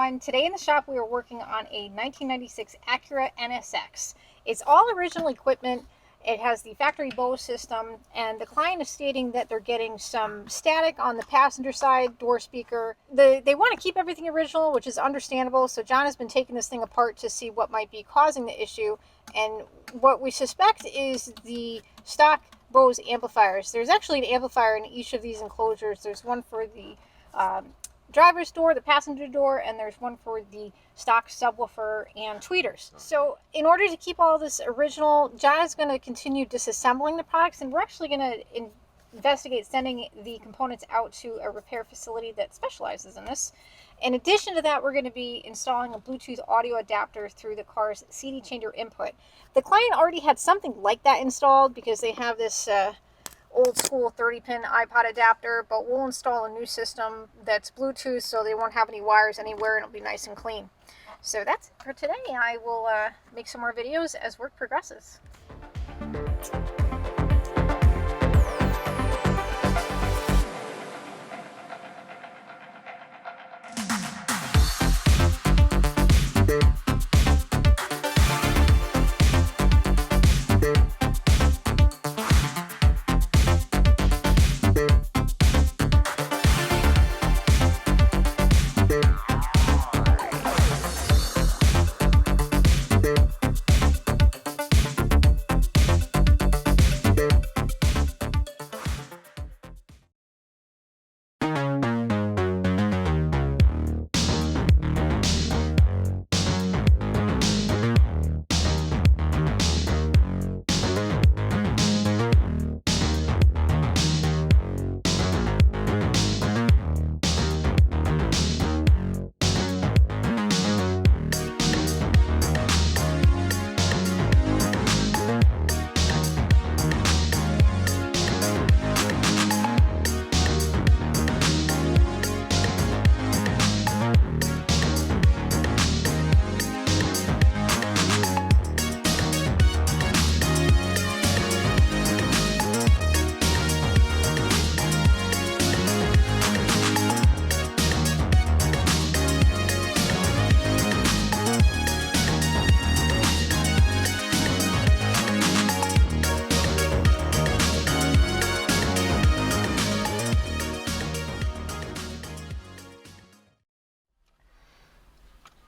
everyone. Today in the shop we are working on a 1996 Acura NSX. It's all original equipment. It has the factory Bose system, and the client is stating that they're getting some static on the passenger side door speaker. They want to keep everything original, which is understandable, so John has been taking this thing apart to see what might be causing the issue, and what we suspect is the stock Bose amplifiers. There's actually an amplifier in each of these enclosures. There's one for the driver's door, the passenger door, and there's one for the stock subwoofer and tweeters. So in order to keep all this original, John is going to continue disassembling the products, and we're actually going to investigate sending the components out to a repair facility that specializes in this. In addition to that, we're going to be installing a Bluetooth audio adapter through the car's CD changer input. The client already had something like that installed because they have this old school 30-pin iPod adapter, but we'll install a new system that's Bluetooth so they won't have any wires anywhere, and it'll be nice and clean. So that's it for today. I will make some more videos as work progresses.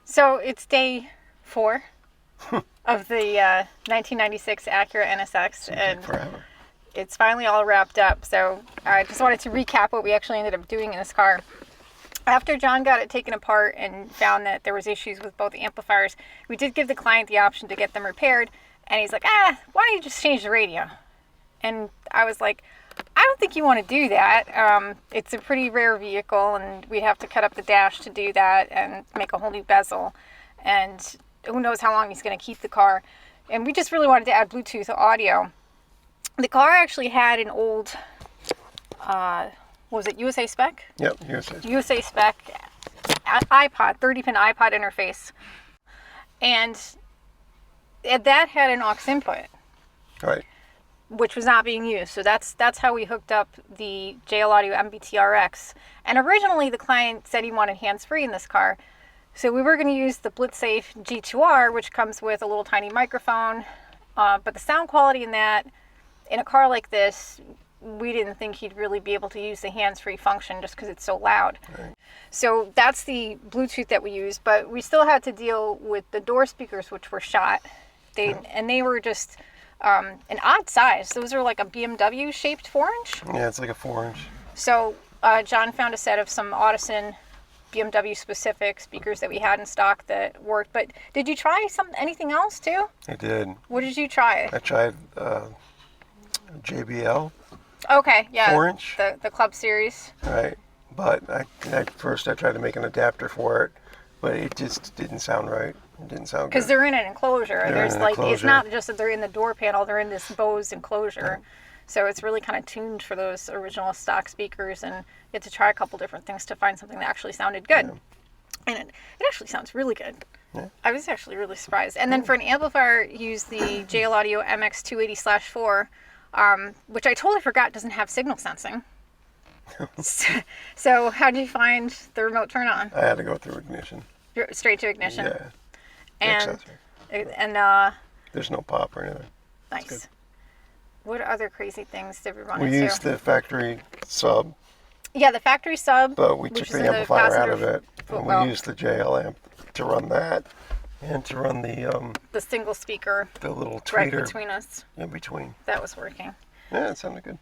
So it's day 4 of the 1996 Acura NSX, and it's finally all wrapped up. So I just wanted to recap what we actually ended up doing in this car. After John got it taken apart and found that there was issues with both amplifiers, we did give the client the option to get them repaired, and he's like, why don't you just change the radio? And I was like, I don't think you want to do that. It's a pretty rare vehicle, and we'd have to cut up the dash to do that and make a whole new bezel. And who knows how long he's going to keep the car. And we just really wanted to add Bluetooth audio. The car actually had an old, what was it, USA spec? Yep, USA spec. USA spec iPod, 30-pin iPod interface. And that had an aux input. Right. Which was not being used. So that's how we hooked up the JL Audio MBTRX. And originally the client said he wanted hands-free in this car. So we were going to use the BlitzSafe G2R, which comes with a little tiny microphone. But the sound quality in that, in a car like this, we didn't think he'd really be able to use the hands-free function just because it's so loud. Right. So that's the Bluetooth that we used. But we still had to deal with the door speakers, which were shot. And they were just an odd size. Those are like a BMW shaped 4-inch. Yeah, it's like a 4-inch. So John found a set of some Audison BMW specific speakers that we had in stock that worked. But did you try anything else too? I did. What did you try? I tried JBL. Okay, yeah. 4-inch. The Club Series. Right. But I first tried to make an adapter for it, but it just didn't sound right. It didn't sound good. Because they're in an enclosure. It's not just that they're in the door panel, they're in this Bose enclosure. Yeah. So it's really kind of tuned for those original stock speakers, and you had to try a couple different things to find something that actually sounded good. Yeah. And it actually sounds really good. Yeah. I was actually really surprised. And then for an amplifier, use the JL Audio MX280/4, which I totally forgot doesn't have signal sensing. So how did you find the remote turn on? I had to go through ignition. Straight to ignition. Yeah. And Accessory. There's no pop or anything. nice. What other crazy things did we run We into? used the factory sub, Yeah, the factory sub. but we took which is the in amplifier out of passenger it. And footwell. we used the JL amp to run that, and to run The single speaker the little right tweeter between us. in between. That was working. Yeah, it sounded good.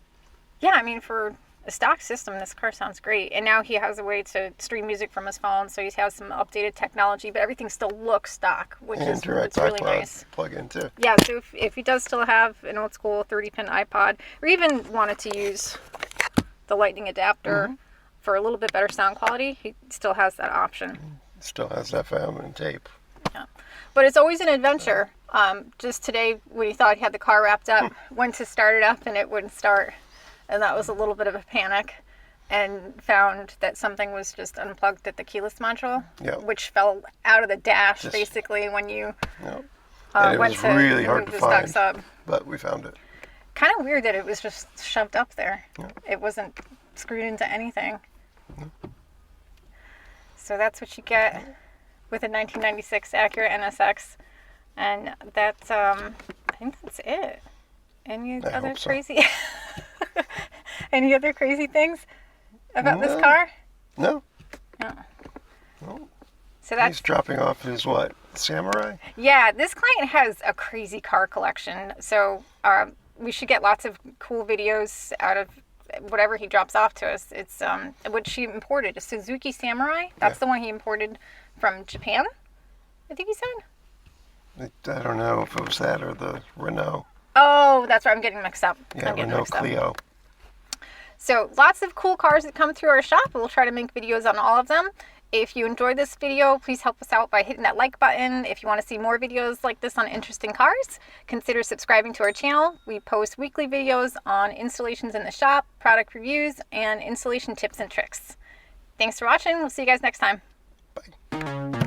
Yeah, I mean, for a stock system, this car sounds great. And now he has a way to stream music from his phone, so he has some updated technology, but everything still looks stock, which And is direct really iPod nice. plug in too. Yeah, so if he does still have an old school 30-pin iPod, or even wanted to use the lightning adapter for a little bit better sound quality, he still has that option. It still has FM and tape. Yeah. But it's always an adventure. Just today, when he thought he had the car wrapped up, went to start it up and it wouldn't start. And that was a little bit of a panic. And found that something was just unplugged at the keyless module, which fell out of the dash basically when you And it went was to really hard remove to the stock find, sub. but we found it. Kind of weird that it was just shoved up there. Yeah. It wasn't screwed into anything. So that's what you get with a 1996 Acura NSX. And that's, I think that's it. Any other hope so. crazy, any other crazy things about this No. car? No. No. No. So that's, He's dropping off his what? Samurai? yeah, this client has a crazy car collection. So we should get lots of cool videos out of whatever he drops off to us. It's which he imported, a Suzuki Samurai. That's the one he imported from Japan, I think he said. I don't know if it was that or the Renault. Oh, that's right. I'm getting mixed up. Yeah, I'm getting Renault mixed up. Clio. So lots of cool cars that come through our shop. We'll try to make videos on all of them. If you enjoyed this video, please help us out by hitting that like button. If you want to see more videos like this on interesting cars, consider subscribing to our channel. We post weekly videos on installations in the shop, product reviews, and installation tips and tricks. Thanks for watching. We'll see you guys next time. Bye.